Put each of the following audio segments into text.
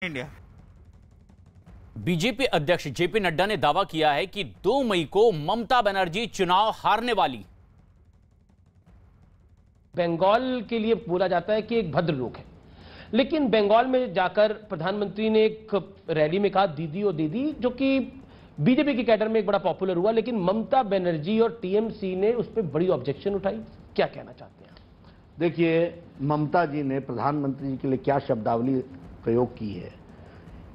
India. BJP अध्यक्ष JP Nadda ने दावा किया है कि 2 मई को ममता बनर्जी चुनाव हारने वाली। बंगाल के लिए बोला जाता है कि एक भद्र लोग है, लेकिन बंगाल में जाकर प्रधानमंत्री ने एक रैली में कहा दीदी ओ दीदी, जो कि बीजेपी के कैडर में एक बड़ा पॉपुलर हुआ, लेकिन ममता बनर्जी और टीएमसी ने उस पर बड़ी ऑब्जेक्शन उठाई। क्या कहना चाहते हैं? देखिए, ममता जी ने प्रधानमंत्री जी के लिए क्या शब्दावली प्रयोग की है,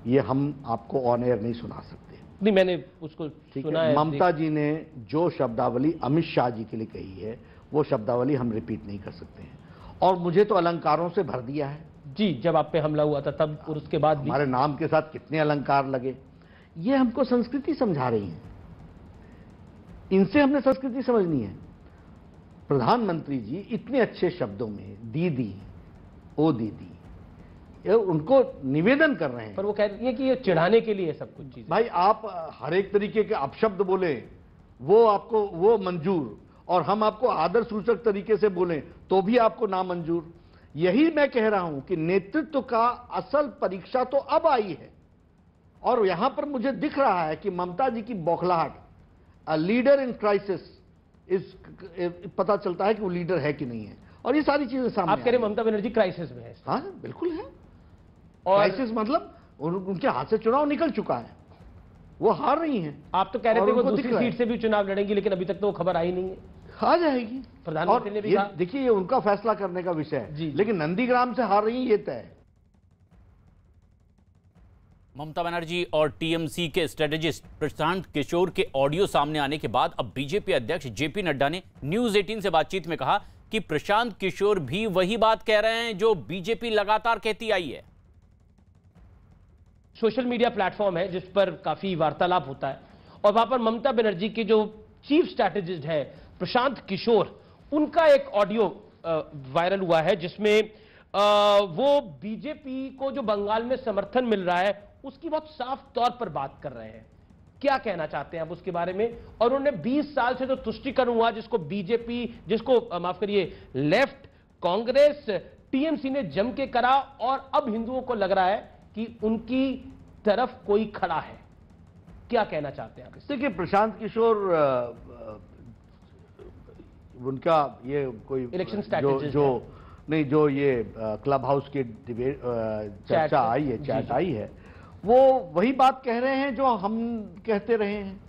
ये हम आपको ऑन एयर नहीं सुना सकते। नहीं, मैंने उसको सुना है। ममता जी ने जो शब्दावली अमित शाह जी के लिए कही है, वो शब्दावली हम रिपीट नहीं कर सकते हैं। और मुझे तो अलंकारों से भर दिया है जी, जब आप पे हमला हुआ था तब और उसके बाद भी हमारे नाम के साथ कितने अलंकार लगे। ये हमको संस्कृति समझा रही हैं, इनसे हमने संस्कृति समझनी है। प्रधानमंत्री जी इतने अच्छे शब्दों में दीदी ओ दीदी, ये उनको निवेदन कर रहे हैं, पर वो कह रही है कि ये चिढ़ाने के लिए सब कुछ चीजें। भाई आप हर एक तरीके के अपशब्द बोले वो आपको वो मंजूर, और हम आपको आदर सूचक तरीके से बोलें तो भी आपको नामंजूर। यही मैं कह रहा हूं कि नेतृत्व का असल परीक्षा तो अब आई है, और यहां पर मुझे दिख रहा है कि ममता जी की बौखलाहट, अ लीडर इन क्राइसिस, इस पता चलता है कि वो लीडर है कि नहीं है, और ये सारी चीजें सामने। आप कह रहे ममता बनर्जी क्राइसिस में है? हाँ बिल्कुल है। और क्राइसिस मतलब उनके हाथ से चुनाव निकल चुका है, वो हार रही हैं। आप तो कह रहे थे वो दूसरी सीट से भी चुनाव लड़ेंगी, लेकिन अभी तक तो वो खबर आई नहीं है। आ जाएगी, प्रधानमंत्री ने भी कहा। देखिए, ये उनका फैसला करने का विषय है, लेकिन नंदीग्राम से हार रही है ये तय है। ममता बनर्जी और टीएमसी के स्ट्रेटेजिस्ट प्रशांत किशोर के ऑडियो सामने आने के बाद अब बीजेपी अध्यक्ष जेपी नड्डा ने न्यूज 18 से बातचीत में कहा कि प्रशांत किशोर भी वही बात कह रहे हैं जो बीजेपी लगातार कहती आई है। सोशल मीडिया प्लेटफॉर्म है जिस पर काफी वार्तालाप होता है, और वहां पर ममता बनर्जी के जो चीफ स्ट्रैटेजिस्ट है प्रशांत किशोर, उनका एक ऑडियो वायरल हुआ है जिसमें वो बीजेपी को जो बंगाल में समर्थन मिल रहा है उसकी बहुत साफ तौर पर बात कर रहे हैं। क्या कहना चाहते हैं आप उसके बारे में? और उन्होंने 20 साल से जो तुष्टीकरण हुआ, जिसको बीजेपी, जिसको माफ करिए लेफ्ट, कांग्रेस, टीएमसी ने जम के करा, और अब हिंदुओं को लग रहा है कि उनकी तरफ कोई खड़ा है। क्या कहना चाहते हैं आप? देखिए, प्रशांत किशोर उनका ये कोई इलेक्शन स्ट्रैटेजिस्ट जो नहीं, जो ये क्लब हाउस की चर्चा आई है, चैट आई है, वो वही बात कह रहे हैं जो हम कहते रहे हैं,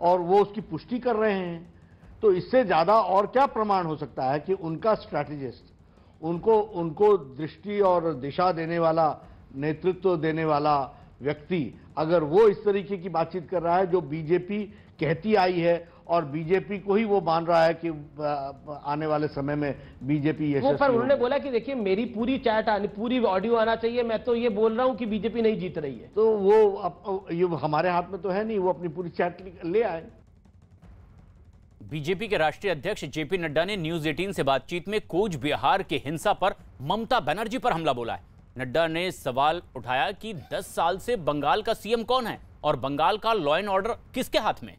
और वो उसकी पुष्टि कर रहे हैं। तो इससे ज्यादा और क्या प्रमाण हो सकता है कि उनका स्ट्रैटेजिस्ट, उनको दृष्टि और दिशा देने वाला, नेतृत्व देने वाला व्यक्ति, अगर वो इस तरीके की बातचीत कर रहा है जो बीजेपी कहती आई है, और बीजेपी को ही वो मान रहा है कि आने वाले समय में बीजेपी यशस्वी होगी। पर उन्होंने बोला कि देखिए मेरी पूरी चैट आनी, पूरी ऑडियो आना चाहिए, मैं तो ये बोल रहा हूं कि बीजेपी नहीं जीत रही है। तो वो ये हमारे हाथ में तो है नहीं, वो अपनी पूरी चैट ले आए। बीजेपी के राष्ट्रीय अध्यक्ष जेपी नड्डा ने न्यूज 18 से बातचीत में कूच बिहार के हिंसा पर ममता बनर्जी पर हमला बोला है। नड्डा ने सवाल उठाया कि 10 साल से बंगाल का सीएम कौन है और बंगाल का लॉ एंड ऑर्डर किसके हाथ में?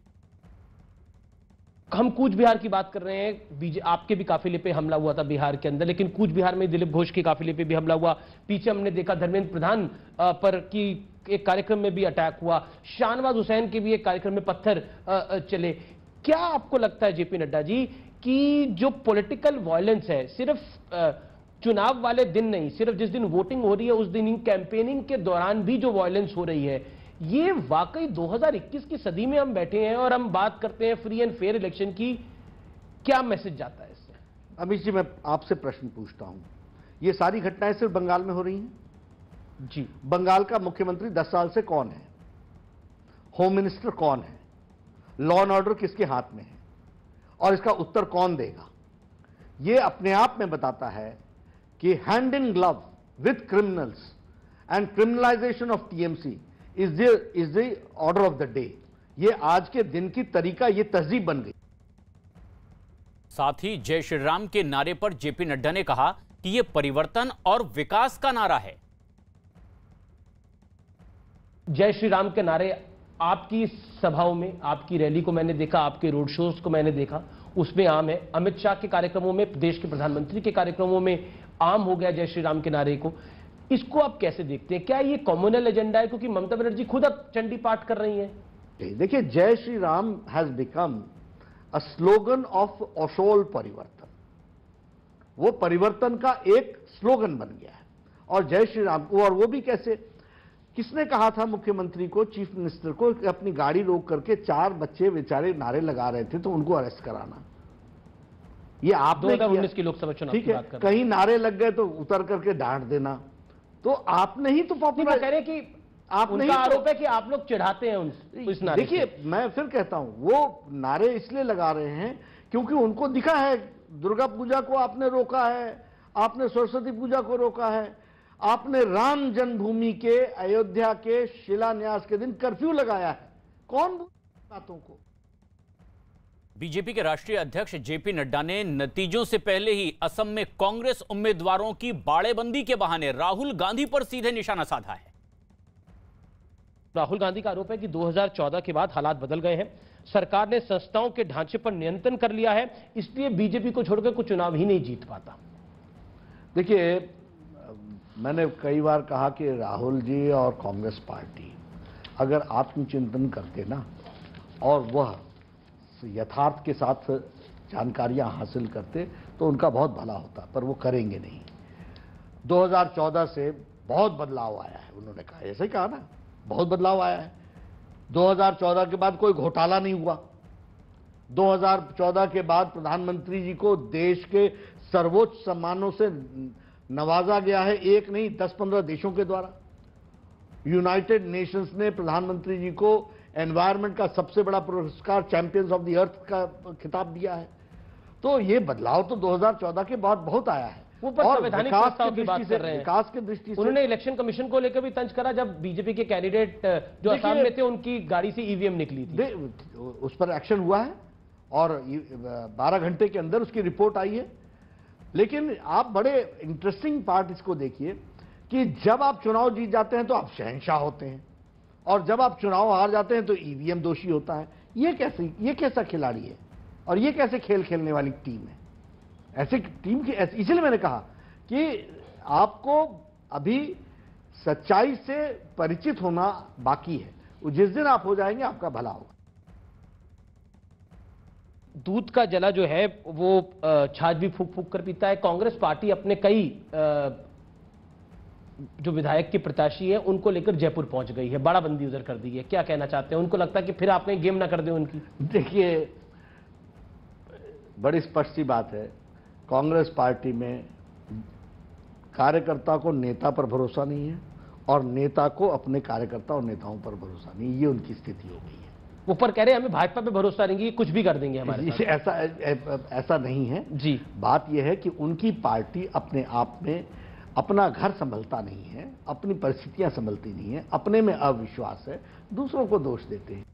हम कूच बिहार की बात कर रहे हैं। आपके भी काफिले पे हमला हुआ था बिहार के अंदर, लेकिन कूच बिहार में दिलीप घोष के काफिले पे भी हमला हुआ। पीछे हमने देखा धर्मेंद्र प्रधान पर की एक कार्यक्रम में भी अटैक हुआ। शाहनवाज हुसैन के भी एक कार्यक्रम में पत्थर चले। क्या आपको लगता है जेपी नड्डा जी कि जो पॉलिटिकल वायलेंस है, सिर्फ चुनाव वाले दिन नहीं, सिर्फ जिस दिन वोटिंग हो रही है उस दिन, कैंपेनिंग के दौरान भी जो वायलेंस हो रही है, ये वाकई 2021 की सदी में हम बैठे हैं और हम बात करते हैं फ्री एंड फेयर इलेक्शन की? क्या मैसेज जाता है इससे? अमित जी, मैं आपसे प्रश्न पूछता हूं, ये सारी घटनाएं सिर्फ बंगाल में हो रही हैं? जी। बंगाल का मुख्यमंत्री 10 साल से कौन है? होम मिनिस्टर कौन है? लॉ एंड ऑर्डर किसके हाथ में है? और इसका उत्तर कौन देगा? ये अपने आप में बताता है कि hand in glove with criminals and criminalisation of TMC is the order of the day. ये आज के दिन की तरीका, ये तहजीब बन गई। साथ ही जय श्री राम के नारे पर जेपी नड्डा ने कहा कि यह परिवर्तन और विकास का नारा है। जय श्री राम के नारे आपकी सभाओं में, आपकी रैली को मैंने देखा, आपके रोड शोज को मैंने देखा, उसमें आम है। अमित शाह के कार्यक्रमों में, प्रदेश के प्रधानमंत्री के कार्यक्रमों में आम हो गया जय श्री राम के नारे को। इसको आप कैसे देखते हैं? क्या ये कॉम्युनल एजेंडा है, क्योंकि ममता बनर्जी खुद अब चंडी पाठ कर रही हैं? देखिए, Jai Shri Ram has become a slogan of असोल परिवर्तन। वो परिवर्तन का एक स्लोगन बन गया है। और जय श्री राम को, और वो भी कैसे, किसने कहा था मुख्यमंत्री को, चीफ मिनिस्टर को, कि अपनी गाड़ी रोक करके 4 बच्चे बेचारे नारे लगा रहे थे तो उनको अरेस्ट कराना? ये आपने 2019 की लोकसभा चुनाव ठीक की है, बात कर, कहीं नारे लग गए तो उतर करके डांट देना। तो आपने ही तो पॉपुलर कह रहे कि आप नहीं, उनका आरोप है कि आप लोग चिढ़ाते हैं उस नारे। देखिए, मैं फिर कहता हूं, वो नारे इसलिए लगा रहे हैं क्योंकि उनको दिखा है दुर्गा पूजा को आपने रोका है, आपने सरस्वती पूजा को रोका है, आपने राम जन्मभूमि के अयोध्या के शिलान्यास के दिन कर्फ्यू लगाया है। कौन बातों को? बीजेपी के राष्ट्रीय अध्यक्ष जेपी नड्डा ने नतीजों से पहले ही असम में कांग्रेस उम्मीदवारों की बाड़ेबंदी के बहाने राहुल गांधी पर सीधे निशाना साधा है। राहुल गांधी का आरोप है कि 2014 के बाद हालात बदल गए हैं, सरकार ने संस्थाओं के ढांचे पर नियंत्रण कर लिया है, इसलिए बीजेपी को छोड़कर कोई चुनाव ही नहीं जीत पाता। देखिए, मैंने कई बार कहा कि राहुल जी और कांग्रेस पार्टी अगर आत्मचिंतन करते ना, और वह यथार्थ के साथ जानकारियां हासिल करते तो उनका बहुत भला होता, पर वो करेंगे नहीं। 2014 से बहुत बदलाव आया है, उन्होंने कहा, ऐसे ही कहा ना, बहुत बदलाव आया है। 2014 के बाद कोई घोटाला नहीं हुआ। 2014 के बाद प्रधानमंत्री जी को देश के सर्वोच्च सम्मानों से नवाजा गया है, एक नहीं 10-15 देशों के द्वारा। यूनाइटेड नेशंस ने प्रधानमंत्री जी को एनवायरनमेंट का सबसे बड़ा पुरस्कार चैंपियंस ऑफ द अर्थ का खिताब दिया है। तो ये बदलाव तो 2014 के बाद बहुत आया है। वो पर संवैधानिक प्रस्ताव की बात कर रहे हैं, विकास की दृष्टि से उन्होंने इलेक्शन कमिशन को लेकर भी तंज करा, जब बीजेपी के कैंडिडेट जो असम में थे उनकी गाड़ी से ईवीएम निकली थी। उस पर एक्शन हुआ है और 12 घंटे के अंदर उसकी रिपोर्ट आई है। लेकिन आप बड़े इंटरेस्टिंग पार्ट इसको देखिए कि जब आप चुनाव जीत जाते हैं तो आप शहंशाह होते हैं, और जब आप चुनाव हार जाते हैं तो ईवीएम दोषी होता है। ये कैसा खिलाड़ी है, और ये कैसे खेल खेलने वाली टीम है? ऐसे टीम की, इसलिए मैंने कहा कि आपको अभी सच्चाई से परिचित होना बाकी है। जिस दिन आप हो जाएंगे आपका भला होगा। दूध का जला जो है वो छाछ भी फूक फूक कर पीता है। कांग्रेस पार्टी अपने कई जो विधायक के प्रत्याशी हैं उनको लेकर जयपुर पहुंच गई है, बाड़ाबंदी उधर कर दी है। क्या कहना चाहते हैं? उनको लगता है कि फिर आपने गेम ना कर दे उनकी। देखिए, बड़ी स्पष्ट सी बात है, कांग्रेस पार्टी में कार्यकर्ता को नेता पर भरोसा नहीं है और नेता को अपने कार्यकर्ता और नेताओं पर भरोसा नहीं। ये उनकी स्थिति हो गई है। ऊपर कह रहे हैं हमें भाजपा पे भरोसा नहीं, कुछ भी कर देंगे हमारे साथ। ऐसा नहीं है जी। बात यह है कि उनकी पार्टी अपने आप में अपना घर संभलता नहीं है, अपनी परिस्थितियां संभलती नहीं है, अपने में अविश्वास है, दूसरों को दोष देते हैं।